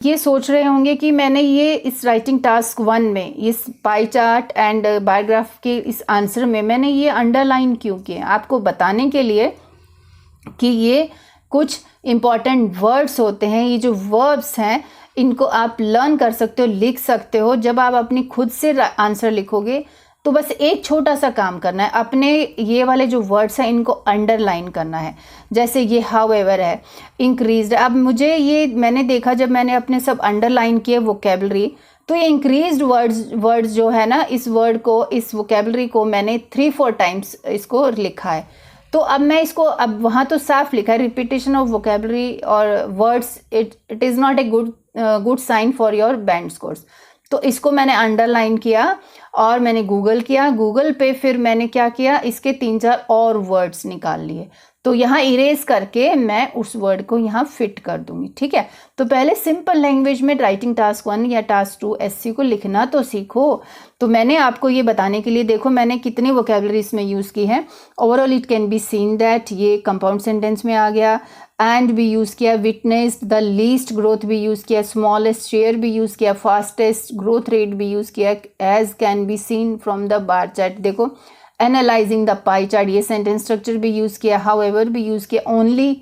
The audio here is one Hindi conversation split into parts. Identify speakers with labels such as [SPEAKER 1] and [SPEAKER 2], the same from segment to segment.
[SPEAKER 1] ये सोच रहे होंगे कि मैंने ये इस राइटिंग टास्क 1 में इस pie chart and bar graph के इस आंसर में मैंने ये अंडरलाइन क्यों किया, आपको बताने के लिए कि ये कुछ इम्पॉर्टेंट वर्ड्स होते हैं। ये जो वर्ब्स हैं इनको आप लर्न कर सकते हो, लिख सकते हो। जब आप अपनी खुद से आंसर लिखोगे तो बस एक छोटा सा काम करना है, अपने ये वाले जो वर्ड्स हैं इनको अंडरलाइन करना है। जैसे ये हाउएवर है, इंक्रीज्ड। अब मुझे ये मैंने देखा जब मैंने अपने सब अंडरलाइन किए वोकेबलरी, तो ये इंक्रीज्ड वर्ड्स जो है ना, इस वर्ड को, इस वोकेबलरी को मैंने 3-4 टाइम्स इसको लिखा है। तो अब मैं इसको, अब वहाँ तो साफ लिखा है रिपीटेशन ऑफ वोकेबलरी और words it is not a good sign for your band scores. तो इसको मैंने अंडरलाइन किया और मैंने गूगल किया। गूगल पे फिर मैंने क्या किया, इसके 3-4 और वर्ड्स निकाल लिए। तो यहाँ इरेज करके मैं उस वर्ड को यहाँ फिट कर दूंगी, ठीक है। तो पहले सिंपल लैंग्वेज में राइटिंग टास्क 1 या टास्क 2 एससी को लिखना तो सीखो। तो मैंने आपको ये बताने के लिए, देखो मैंने कितनी वोकेबलरीज में यूज़ की है। Overall it can be seen that, ये कंपाउंड सेंटेंस में आ गया। एंड भी यूज़ किया, विटनेस्ड, द लीस्ट ग्रोथ भी यूज़ किया, स्मॉलेस्ट शेयर भी यूज़ किया, फास्टेस्ट ग्रोथ रेट भी यूज़ किया, as can be seen from the bar chart. देखो एनालाइजिंग द पाई चार्ट, ये सेंटेंस स्ट्रक्चर भी यूज़ किया, हाउएवर भी यूज़ किया, ओनली।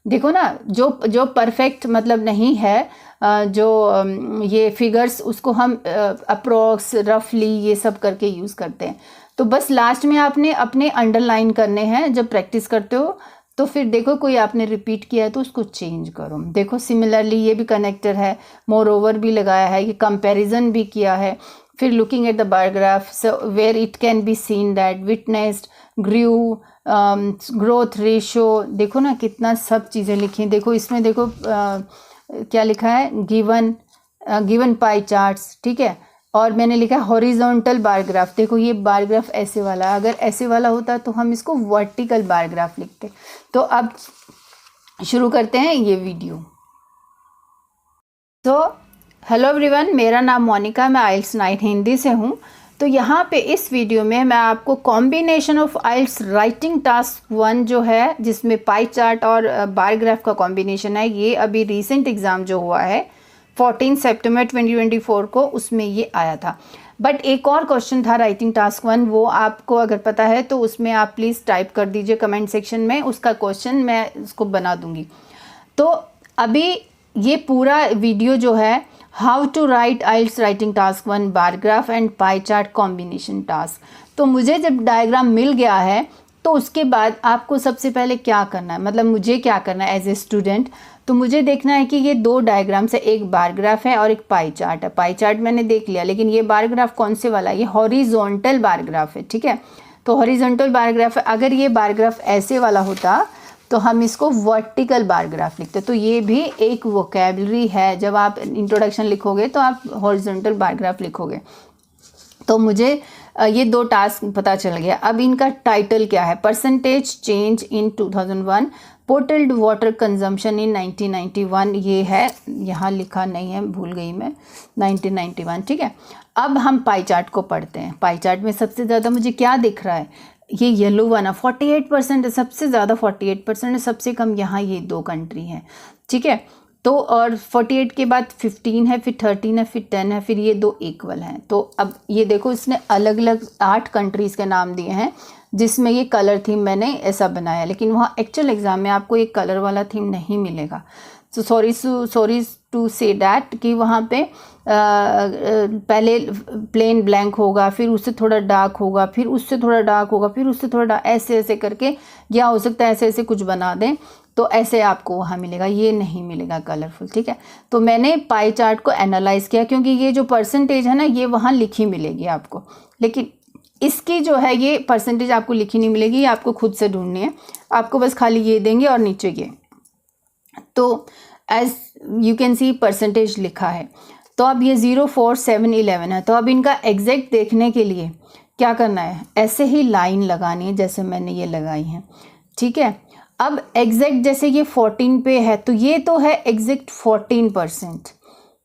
[SPEAKER 1] देखो ना, जो परफेक्ट मतलब नहीं है, जो ये फिगर्स, उसको हम अप्रोक्स, रफली, ये सब करके यूज़ करते हैं। तो बस लास्ट में आपने अपने अंडरलाइन करने हैं जब प्रैक्टिस करते हो। तो फिर देखो कोई आपने रिपीट किया है तो उसको चेंज करो। देखो सिमिलरली ये भी कनेक्टर है, मोर ओवर भी लगाया है, ये कंपैरिजन भी किया है। फिर looking at the bar graph, so where it can be seen that witnessed, grew, growth ratio. देखो ना कितना सब चीज़ें लिखी हैं। देखो इसमें देखो क्या लिखा है, गिवन पाई चार्ट्स, ठीक है। और मैंने लिखा हॉरिजॉन्टल बार ग्राफ। देखो ये बार ग्राफ ऐसे वाला, अगर ऐसे वाला होता तो हम इसको वर्टिकल बार ग्राफ लिखते। तो अब शुरू करते हैं ये वीडियो। तो हेलो एवरीवन, मेरा नाम मोनिका, मैं आइल्स 9 हिंदी से हूँ। तो यहाँ पे इस वीडियो में मैं आपको combination of IELTS writing task 1 जो है, जिसमें पाई चार्ट और बार ग्राफ का कॉम्बिनेशन है, ये अभी रिसेंट एग्ज़ाम जो हुआ है 14 सितंबर 2024 को, उसमें ये आया था। बट एक और क्वेश्चन था राइटिंग टास्क 1, वो आपको अगर पता है तो उसमें आप प्लीज़ टाइप कर दीजिए कमेंट सेक्शन में, उसका क्वेश्चन मैं उसको बना दूंगी। तो अभी ये पूरा वीडियो जो है, how to write IELTS writing task 1 bar graph and pie chart combination task. तो मुझे जब डायग्राम मिल गया है तो उसके बाद आपको सबसे पहले क्या करना है, मतलब मुझे क्या करना है एज ए स्टूडेंट, तो मुझे देखना है कि ये 2 डायग्राम्स है, एक बार ग्राफ है और एक पाई चार्ट है। पाई चार्ट मैंने देख लिया, लेकिन ये बार ग्राफ कौन से वाला है, ये हॉरिजॉन्टल बार ग्राफ है, ठीक है। तो हॉरिजॉन्टल बार ग्राफ है। अगर ये बार ग्राफ ऐसे वाला होता तो हम इसको वर्टिकल बार ग्राफ लिखते। तो ये भी एक वोकेबलरी है, जब आप इंट्रोडक्शन लिखोगे तो आप हॉरिजॉन्टल बार ग्राफ लिखोगे। तो मुझे ये 2 टास्क पता चल गया। अब इनका टाइटल क्या है, percentage change in 2001, ported water consumption in 1991, ये है, यहाँ लिखा नहीं है, भूल गई मैं, 1991, ठीक है। अब हम पाई चार्ट को पढ़ते हैं। पाई चार्ट में सबसे ज़्यादा मुझे क्या दिख रहा है, ये येलो वाला 48% है, सबसे ज़्यादा 48% है, सबसे कम यहाँ ये 2 कंट्री हैं, ठीक है। तो और 48 के बाद 15 है, फिर 13 है, फिर 10 है, फिर ये 2 इक्वल हैं। तो अब ये देखो, इसने अलग अलग 8 कंट्रीज़ के नाम दिए हैं, जिसमें ये कलर थीम मैंने ऐसा बनाया, लेकिन वहाँ एक्चुअल एग्ज़ाम में आपको ये कलर वाला थीम नहीं मिलेगा। So sorry to say that कि वहाँ पे पहले प्लेन ब्लैंक होगा, फिर उससे थोड़ा डार्क होगा, फिर उससे थोड़ा डार्क होगा, फिर उससे थोड़ा डार्क, ऐसे ऐसे करके, या हो सकता है ऐसे ऐसे कुछ बना दें, तो ऐसे आपको वहाँ मिलेगा, ये नहीं मिलेगा कलरफुल, ठीक है। तो मैंने पाई चार्ट को एनालाइज किया, क्योंकि ये जो परसेंटेज है ना, ये वहाँ लिखी मिलेगी आपको, लेकिन इसकी जो है ये परसेंटेज आपको लिखी नहीं मिलेगी, ये आपको खुद से ढूंढनी है। आपको बस खाली ये देंगे और नीचे ये, तो as you can see percentage लिखा है। तो अब ये 0, 4, 7, 11 है। तो अब इनका एग्जैक्ट देखने के लिए क्या करना है, ऐसे ही लाइन लगानी है जैसे मैंने ये लगाई है, ठीक है। अब एग्जैक्ट जैसे ये 14 पे है, तो ये तो है एग्जैक्ट 14%,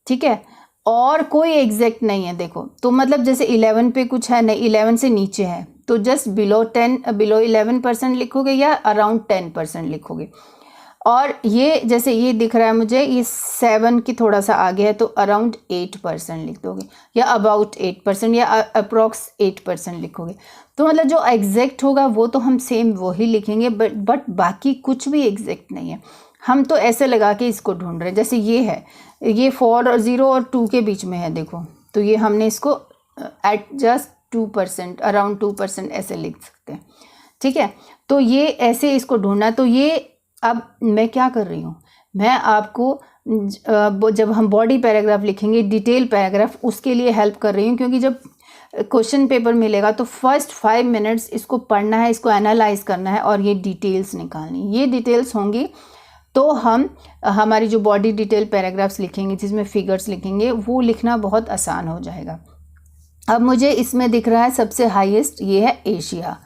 [SPEAKER 1] ठीक है, और कोई एग्जैक्ट नहीं है। देखो, तो मतलब जैसे 11 पे कुछ है नहीं, 11 से नीचे है, तो जस्ट बिलो 11% लिखोगे या अराउंड 10% लिखोगे। और ये जैसे ये दिख रहा है मुझे, ये 7 की थोड़ा सा आगे है, तो अराउंड 8% लिख दोगे, या अबाउट 8%, या अप्रॉक्स 8% लिखोगे। तो मतलब जो एग्जैक्ट होगा वो तो हम सेम वही लिखेंगे, बट बाकी कुछ भी एग्जैक्ट नहीं है। हम तो ऐसे लगा के इसको ढूंढ रहे हैं। जैसे ये है, ये 4 और 0 और 2 के बीच में है, देखो, तो ये हमने इसको एट जस्ट 2%, अराउंड 2% ऐसे लिख सकते हैं, ठीक है। तो ये ऐसे इसको ढूंढना। तो ये अब मैं क्या कर रही हूँ, मैं आपको जब हम बॉडी पैराग्राफ लिखेंगे, डिटेल पैराग्राफ, उसके लिए हेल्प कर रही हूँ, क्योंकि जब क्वेश्चन पेपर मिलेगा तो फर्स्ट 5 मिनट्स इसको पढ़ना है, इसको एनालाइज करना है और ये डिटेल्स निकालनी। ये डिटेल्स होंगी तो हम हमारी जो बॉडी डिटेल पैराग्राफ्स लिखेंगे, जिसमें फिगर्स लिखेंगे, वो लिखना बहुत आसान हो जाएगा। अब मुझे इसमें दिख रहा है सबसे हाईएस्ट ये है एशिया,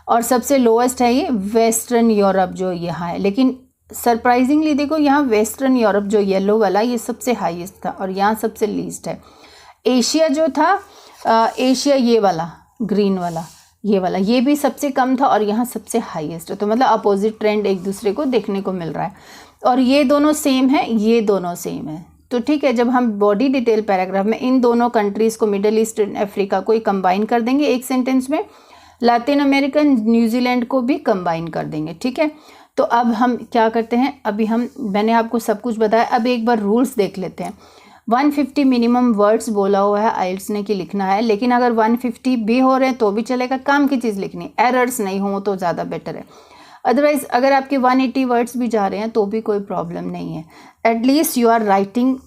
[SPEAKER 1] और सबसे लोएस्ट है ये वेस्टर्न यूरोप जो यहाँ है। लेकिन सरप्राइजिंगली देखो, यहाँ वेस्टर्न यूरोप जो येलो वाला, ये सबसे हाईएस्ट था और यहाँ सबसे लीस्ट है। एशिया जो था, एशिया ये वाला ग्रीन वाला, ये वाला, ये भी सबसे कम था और यहाँ सबसे हाईएस्ट है। तो मतलब अपोजिट ट्रेंड एक दूसरे को देखने को मिल रहा है, और ये दोनों सेम है, ये दोनों सेम है। तो ठीक है, जब हम बॉडी डिटेल पैराग्राफ में इन दोनों कंट्रीज़ को, मिडल ईस्ट एंड अफ्रीका को ही कंबाइन कर देंगे एक सेंटेंस में, लैटिन अमेरिकन, न्यूजीलैंड को भी कंबाइन कर देंगे, ठीक है। तो अब हम क्या करते हैं, अभी मैंने आपको सब कुछ बताया, अब एक बार रूल्स देख लेते हैं। 150 मिनिमम वर्ड्स बोला हुआ है आइल्स ने कि लिखना है, लेकिन अगर 150 भी हो रहे हैं तो भी चलेगा, काम की चीज़ लिखनी, एरर्स नहीं हो तो ज़्यादा बेटर है। अदरवाइज अगर आपके 180 वर्ड्स भी जा रहे हैं तो भी कोई प्रॉब्लम नहीं है, at least you are writing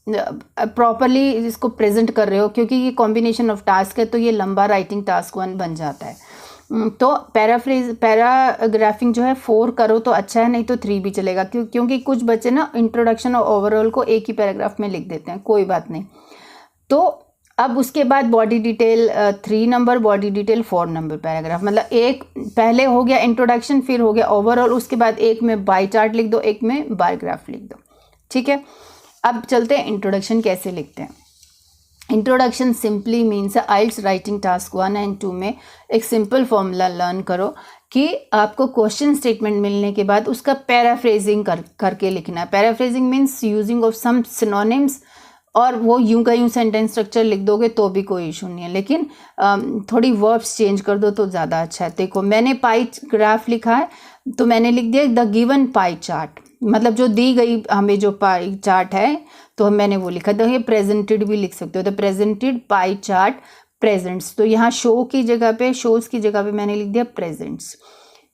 [SPEAKER 1] properly, इसको प्रेजेंट कर रहे हो, क्योंकि ये कॉम्बिनेशन ऑफ टास्क है तो ये लंबा राइटिंग टास्क 1 बन जाता है। तो पैराग्राफिंग जो है 4 करो तो अच्छा है, नहीं तो 3 भी चलेगा, क्योंकि कुछ बच्चे ना इंट्रोडक्शन और ओवरऑल को एक ही पैराग्राफ में लिख देते हैं, कोई बात नहीं। तो अब उसके बाद body detail 3 number, body detail 4 number paragraph, मतलब एक पहले हो गया इंट्रोडक्शन, फिर हो गया ओवरऑल, उसके बाद एक में बाय चार्ट लिख दो, एक में बार ग्राफ लिख दो, ठीक है। अब चलते हैं इंट्रोडक्शन कैसे लिखते हैं। Introduction simply means IELTS writing task 1 and 2 में एक सिंपल फॉर्मूला लर्न करो कि आपको क्वेश्चन स्टेटमेंट मिलने के बाद उसका पैराफ्रेजिंग करके लिखना है। Paraphrasing means using of some synonyms, और वो यूं का यूं सेंटेंस स्ट्रक्चर लिख दोगे तो भी कोई इशू नहीं है, लेकिन थोड़ी वर्ब्स चेंज कर दो तो ज़्यादा अच्छा है। देखो मैंने पाई ग्राफ लिखा है, तो मैंने लिख दिया द गिवन पाई चार्ट, मतलब जो दी गई हमें जो पाई चार्ट है तो मैंने वो लिखा। तो ये प्रेजेंटेड भी लिख सकते हो, the presented pie chart presents, तो यहाँ शो की जगह पे, शोज की जगह पे मैंने लिख दिया प्रेजेंट्स।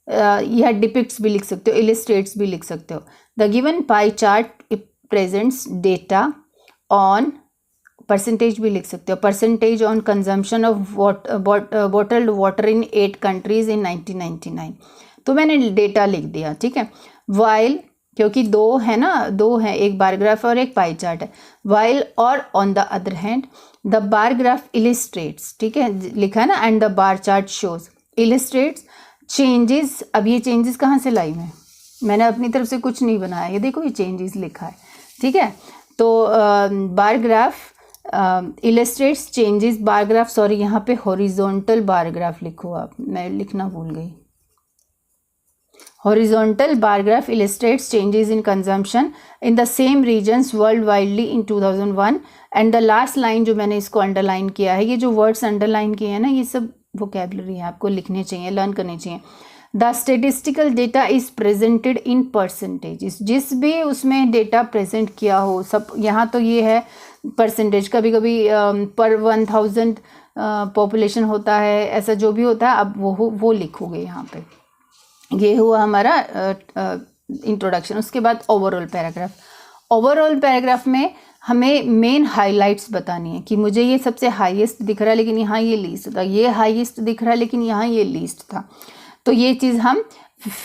[SPEAKER 1] यह डिपिक्ट्स भी लिख सकते हो, इलिस्ट्रेट्स भी लिख सकते हो। The given pie chart presents data on, percentage भी लिख सकते हो, percentage on consumption of bottled water in 8 countries in 1999, तो मैंने डेटा लिख दिया, ठीक है। वाइल, क्योंकि 2 है ना, 2 है, एक बार ग्राफ और एक पाई चार्ट है। वाइल और on the other hand the bar graph illustrates, ठीक है, लिखा है ना, and the bar chart shows illustrates changes. अब ये चेंजेस कहाँ से लाई मैंने अपनी तरफ से कुछ नहीं बनाया, ये देखो ये चेंजेस लिखा है, ठीक है। तो bar graph illustrates changes, bar graph, sorry यहाँ पे हॉरिजॉन्टल बार ग्राफ लिखो आप, मैं लिखना भूल गई। Horizontal bar graph illustrates changes in consumption in the same regions worldwide in 2001, and the last line जो मैंने इसको अंडरलाइन किया है, ये जो वर्ड्स अंडरलाइन किए हैं ना, ये सब वोकेबलरी है, आपको लिखने चाहिए, लर्न करने चाहिए। The statistical data is presented in percentage, जिस भी उसमें डेटा प्रेजेंट किया हो, सब यहाँ तो ये है परसेंटेज, कभी कभी पर 1000 पॉपुलेशन होता है, ऐसा जो भी होता है, अब वो लिखोगे यहाँ पे। ये हुआ हमारा इंट्रोडक्शन। उसके बाद ओवरऑल पैराग्राफ। ओवरऑल पैराग्राफ में हमें मेन हाइलाइट्स बतानी है कि मुझे ये सबसे हाईएस्ट दिख रहा है लेकिन यहाँ ये लीस्ट था, ये हाईएस्ट दिख रहा है लेकिन यहाँ ये लीस्ट था। तो ये चीज़ हम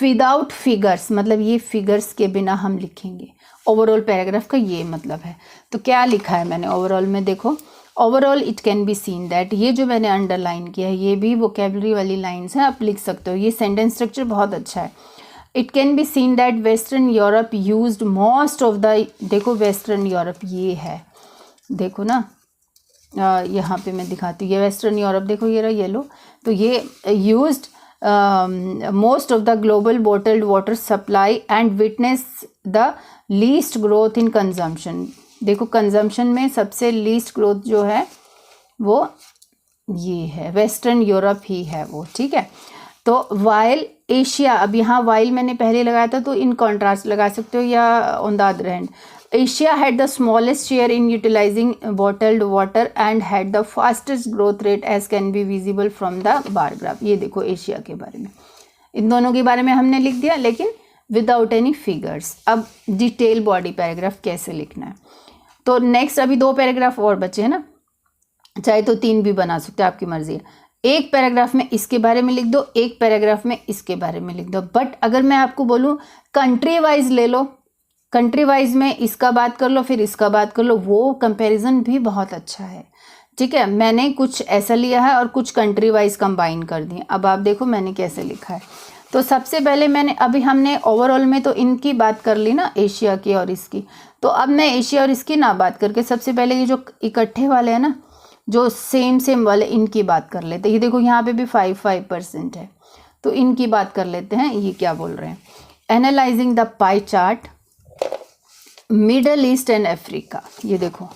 [SPEAKER 1] विदाउट फिगर्स, मतलब ये फिगर्स के बिना हम लिखेंगे। ओवरऑल पैराग्राफ का ये मतलब है। तो क्या लिखा है मैंने ओवरऑल में, देखो overall it can be seen that, ये जो मैंने अंडरलाइन किया है ये भी वोकेबलरी वाली लाइन्स हैं, आप लिख सकते हो, ये सेंटेंस स्ट्रक्चर बहुत अच्छा है। It can be seen that western Europe used most of the, देखो वेस्टर्न यूरोप ये है, देखो ना यहाँ पे मैं दिखाती हूँ, ये वेस्टर्न यूरोप देखो, ये रहा येलो, तो ये used most of the global bottled water supply and witness the least growth in consumption. देखो कंजम्पशन में सबसे लीस्ट ग्रोथ जो है वो ये है, वेस्टर्न यूरोप ही है वो, ठीक है। तो वाइल एशिया, अब यहाँ वाइल मैंने पहले लगाया था तो इन कॉन्ट्रास्ट लगा सकते हो या on the other hand. Asia had the smallest share in utilising bottled water and had the fastest growth rate as can be visible from the bar graph. ये देखो एशिया के बारे में, इन दोनों के बारे में हमने लिख दिया लेकिन विदाउट एनी फिगर्स। अब डिटेल बॉडी पैराग्राफ कैसे लिखना है, तो नेक्स्ट अभी 2 पैराग्राफ और बचे हैं ना, चाहे तो 3 भी बना सकते हो, आपकी मर्जी है। एक पैराग्राफ में इसके बारे में लिख दो, एक पैराग्राफ में इसके बारे में लिख दो। बट अगर मैं आपको बोलूँ कंट्री वाइज ले लो, कंट्री वाइज में इसका बात कर लो फिर इसका बात कर लो, वो कंपैरिजन भी बहुत अच्छा है, ठीक है। मैंने कुछ ऐसा लिया है और कुछ कंट्री वाइज कंबाइन कर दिए। अब आप देखो मैंने कैसे लिखा है। तो सबसे पहले मैंने, अभी हमने ओवरऑल में तो इनकी बात कर ली ना, एशिया की और इसकी, तो अब मैं एशिया और इसकी ना बात करके सबसे पहले ये जो इकट्ठे वाले हैं ना, जो सेम वाले, इनकी बात कर लेते हैं। ये देखो यहाँ पे भी 5% है, तो इनकी बात कर लेते हैं। ये क्या बोल रहे हैं, analysing the pie chart middle east and Africa. ये देखो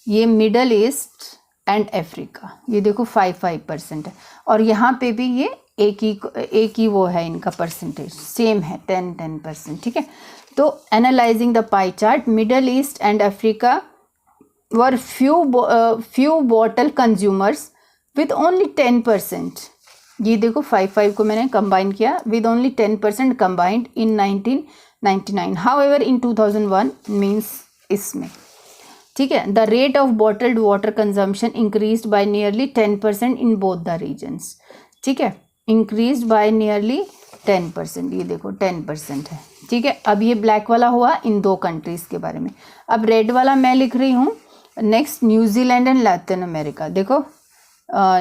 [SPEAKER 1] ये मिडल ईस्ट एंड अफ्रीका, ये देखो 5% है, और यहाँ पे भी ये एक ही वो है, इनका परसेंटेज सेम है 10%, ठीक है। तो analysing the pie chart middle east and Africa were few bottle consumers with only 10%। ये देखो 5 को मैंने combine किया with only 10% combined in 1999, however in 2001 means इसमें, ठीक है। the rate of bottled water consumption increased by nearly 10% in both the regions, ठीक है, increased by nearly 10%, ये देखो 10% है, ठीक है। अब ये ब्लैक वाला हुआ इन 2 कंट्रीज़ के बारे में। अब रेड वाला मैं लिख रही हूँ next New Zealand and Latin America. देखो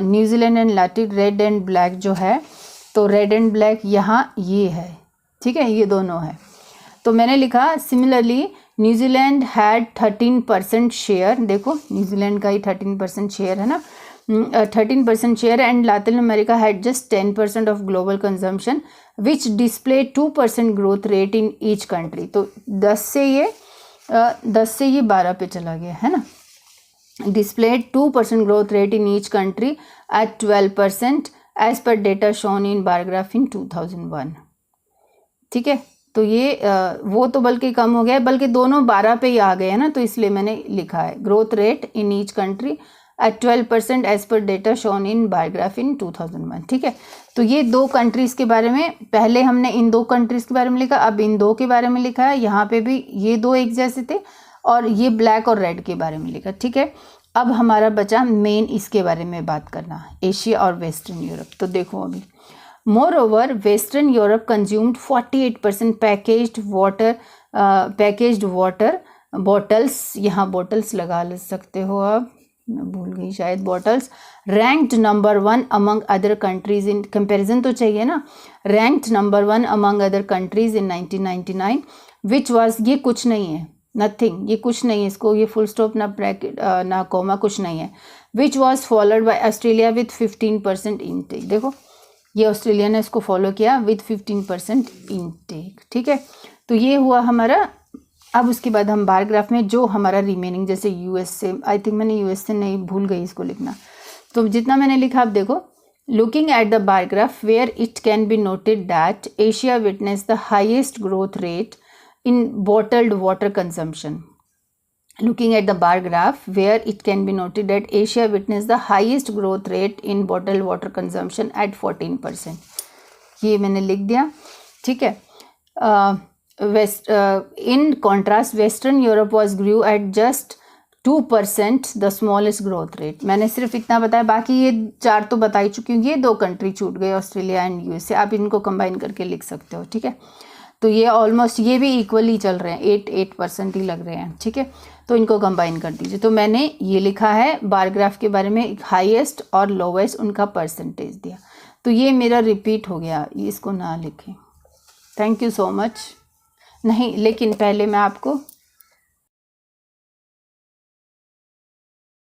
[SPEAKER 1] New Zealand and Latin, red and black जो है, तो रेड एंड ब्लैक यहाँ ये है, ठीक है, ये दोनों है। तो मैंने लिखा सिमिलरली न्यूजीलैंड हैड 13% शेयर, देखो न्यूजीलैंड का ही 13% शेयर है ना, 13% share, and Latin America had just 10% of global consumption which display 2% growth rate in each country. तो 10 से ये 12 पे चला गया है ना। displayed 2% growth rate in each country at 12% as per data shown in bar graph in 2001, ठीक है। तो ये वो तो बल्कि कम हो गया, बल्कि दोनों 12 पे ही आ गए हैं ना, तो इसलिए मैंने लिखा है growth rate in each country at 12% as per data shown in bar graph in 2001, ठीक है। तो ये 2 कंट्रीज़ के बारे में, पहले हमने इन 2 कंट्रीज़ के बारे में लिखा, अब इन 2 के बारे में लिखा है। यहाँ पे भी ये 2 एक जैसे थे और ये ब्लैक और रेड के बारे में लिखा, ठीक है। अब हमारा बचा मेन इसके बारे में बात करना, एशिया और वेस्टर्न यूरोप। तो देखो अभी more over western Europe consumed 48% packaged water bottles, यहाँ बॉटल्स लगा सकते हो आप, मैं भूल गई शायद bottles, ranked number 1 among other countries in, comparison तो चाहिए ना, ranked number 1 among other countries in 1999 which was, ये कुछ नहीं है, नथिंग, ये कुछ नहीं है, इसको ये फुल स्टॉप ना ब्रैकेट ना कोमा कुछ नहीं है, which was followed by Australia with 15% intake. देखो ये ऑस्ट्रेलिया ने इसको फॉलो किया विथ 15% इनटेक, ठीक है। तो ये हुआ हमारा। अब उसके बाद हम बार ग्राफ में जो हमारा रिमेनिंग, जैसे यूएस से, आई थिंक मैंने यूएस से नहीं, भूल गई इसको लिखना, तो जितना मैंने लिखा आप देखो, looking at the bar graph where it can be noted that Asia witness the highest growth rate in bottled water consumption. Looking at the bar graph where it can be noted that Asia witnessed the highest growth rate in bottled water consumption at 14%. ये मैंने लिख दिया, ठीक है। In contrast, Western Europe was grew at just 2%, the smallest growth rate. मैंने सिर्फ इतना बताया, बाकी ये 4 तो बता ही चुकी हूँ। ये 2 कंट्री छूट गए, ऑस्ट्रेलिया एंड यूएसए, आप इनको कंबाइन करके लिख सकते हो, ठीक है। तो ये ऑलमोस्ट ये भी इक्वली चल रहे हैं, 8% ही लग रहे हैं, ठीक है। तो इनको कंबाइन कर दीजिए। तो मैंने ये लिखा है बार ग्राफ के बारे में, हाईएस्ट और लोवेस्ट उनका परसेंटेज दिया। तो ये मेरा रिपीट हो गया, ये इसको ना लिखें। Thank you so much. नहीं, लेकिन पहले मैं आपको